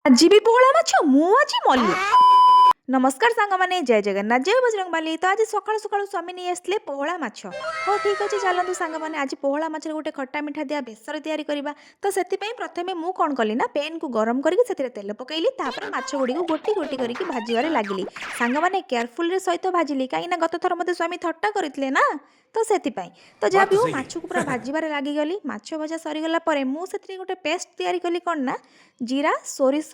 ଆଜି ବି ପୋହଳା ମାଛ ମୁଁ ଆଜି ମଲି। ନମସ୍କାର ସାଙ୍ଗମାନେ, ଜୟ ଜଗନ୍ନାଥ, ଜୟ ବଜରଙ୍ଗବାଲି। ତ ଆଜି ସକାଳୁ ସକାଳୁ ସ୍ୱାମୀ ନେଇ ଆସିଥିଲେ ପୋହଳା ମାଛ। ହଉ ଠିକ୍ ଅଛି, ଚାଲନ୍ତୁ ସାଙ୍ଗମାନେ ଆଜି ପୋହଳା ମାଛରେ ଗୋଟେ ଖଟା ମିଠା ଦିଆ ବେସର ତିଆରି କରିବା। ତ ସେଥିପାଇଁ ପ୍ରଥମେ ମୁଁ କ'ଣ କଲି ନା, ପେନ୍କୁ ଗରମ କରିକି ସେଥିରେ ତେଲ ପକାଇଲି। ତାପରେ ମାଛ ଗୁଡ଼ିକୁ ଗୋଟି ଗୋଟି କରିକି ଭାଜିବାରେ ଲାଗିଲି। ସାଙ୍ଗମାନେ କେୟାରଫୁଲରେ ସହିତ ଭାଜିଲି, କାହିଁକିନା ଗତ ଥର ମୋତେ ସ୍ୱାମୀ ଥଟ୍ଟା କରିଥିଲେ ନା, ତ ସେଥିପାଇଁ। ତ ଯାହା बात ବି तो ହଉ, सही है। ମାଛକୁ ପୁରା ଭାଜିବାରେ ଲାଗିଗଲି। ମାଛ ଭଜା ସରିଗଲା ପରେ ମୁଁ ସେଥିରେ ଗୋଟେ ପେଷ୍ଟ ତିଆରି କଲି। କ'ଣ ନା, ଜିରା, ସୋରିଷ,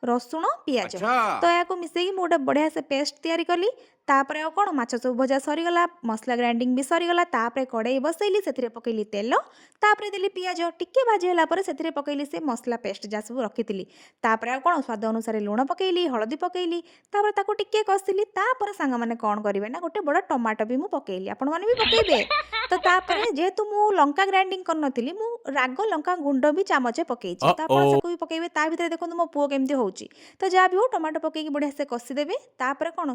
ରସୁଣ, ପିଆଜ, अच्छा। ତ ଏହାକୁ ମିଶେଇକି ମୁଁ ଗୋଟେ ବଢ଼ିଆ ସେ ପେଷ୍ଟ ତିଆରି କଲି। ତାପରେ ଆଉ କ'ଣ, ମାଛ ସବୁ ଭଜା ସରିଗଲା, ମସଲା ଗ୍ରାଇଣ୍ଡିଙ୍ଗ ବି ସରିଗଲା। ତାପରେ କଡ଼େଇ ବସେଇଲି, ସେଥିରେ ପକେଇଲି ତେଲ, ତାପରେ ଦେଲି ପିଆଜ। ଟିକେ ଭାଜି ହେଲା ପରେ ସେଥିରେ ପକେଇଲି ସେ ମସଲା ପେଷ୍ଟ ଯାହା ସବୁ ରଖିଥିଲି। ତାପରେ ଆଉ କ'ଣ, ସ୍ୱାଦ ଅନୁସାରେ ଲୁଣ ପକେଇଲି, ହଳଦୀ ପକେଇଲି। ତାପରେ ତାକୁ ଟିକେ କଷିଲି। ତାପରେ ସାଙ୍ଗମାନେ କ'ଣ କରିବେ ନା, ଗୋଟେ ବଡ଼ ଟମାଟୋ ବି ମୁଁ ପକେଇଲି, ଆପଣମାନେ ବି ପକେଇବେ। ତ ତାପରେ ଯେହେତୁ ମୁଁ ଲଙ୍କା ଗ୍ରାଇଣ୍ଡିଙ୍ଗ କରିନଥିଲି, ମୁଁ ରାଗ ଲଙ୍କା ଗୁଣ୍ଡ ବି ଚାମଚେ ପକେଇଛି। ତ ଆପଣ ओ ତାକୁ ବି ପକେଇବେ। ତା ଭିତରେ ଦେଖନ୍ତୁ ମୋ ପୁଅ କେମିତି ହେଉଛି। ତ ଯାହା ବି ହଉ, ଟମାଟୋ ପକେଇକି ବଢ଼ିଆ ସେ କଷିଦେବେ। ତାପରେ କ'ଣ,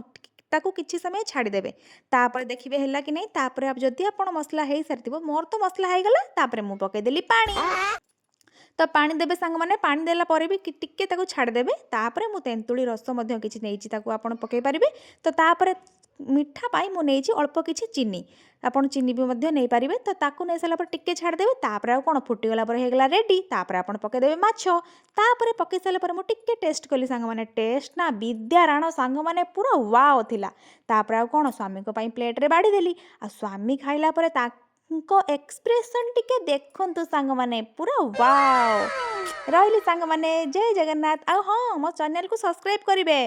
ତାକୁ କିଛି ସମୟ ଛାଡ଼ିଦେବେ। ତାପରେ ଦେଖିବେ ହେଲା କି ନାହିଁ। ତାପରେ ଯଦି ଆପଣ ମସଲା ହେଇସାରିଥିବ, ମୋର ତ ମସଲା ହେଇଗଲା। ତାପରେ ମୁଁ ପକେଇଦେଲି ପାଣି। ତ ପାଣି ଦେବେ ସାଙ୍ଗମାନେ, ପାଣି ଦେଲା ପରେ ବି ଟିକେ ତାକୁ ଛାଡ଼ିଦେବେ। ତାପରେ ମୁଁ ତେନ୍ତୁଳି ରସ ମଧ୍ୟ କିଛି ନେଇଛି, ତାକୁ ଆପଣ ପକାଇ ପାରିବେ। ତ ତାପରେ ମିଠା ପାଇଁ ମୁଁ ନେଇଛି ଅଳ୍ପ କିଛି ଚିନି, ଆପଣ ଚିନି ବି ମଧ୍ୟ ନେଇପାରିବେ। ତ ତାକୁ ନେଇସାରିଲା ପରେ ଟିକେ ଛାଡ଼ିଦେବେ। ତାପରେ ଆଉ କ'ଣ, ଫୁଟିଗଲା ପରେ ହେଇଗଲା ରେଡ଼ି। ତାପରେ ଆପଣ ପକାଇଦେବେ ମାଛ। ତାପରେ ପକାଇ ସାରିଲା ପରେ ମୁଁ ଟିକେ ଟେଷ୍ଟ କଲି ସାଙ୍ଗମାନେ, ଟେଷ୍ଟ ନା ବିଦ୍ୟାରାଣ ସାଙ୍ଗମାନେ, ପୁରା ୱାଓ ଥିଲା। ତାପରେ ଆଉ କ'ଣ, ସ୍ୱାମୀଙ୍କ ପାଇଁ ପ୍ଲେଟ୍ରେ ବାଢ଼ିଦେଲି। ଆଉ ସ୍ୱାମୀ ଖାଇଲା ପରେ ତାଙ୍କ ଏକ୍ସପ୍ରେସନ୍ ଟିକେ ଦେଖନ୍ତୁ ସାଙ୍ଗମାନେ, ପୁରା ୱାଓ। ରହିଲି ସାଙ୍ଗମାନେ, ଜୟ ଜଗନ୍ନାଥ। ଆଉ ହଁ, ମୋ ଚ୍ୟାନେଲକୁ ସବସ୍କ୍ରାଇବ୍ କରିବେ।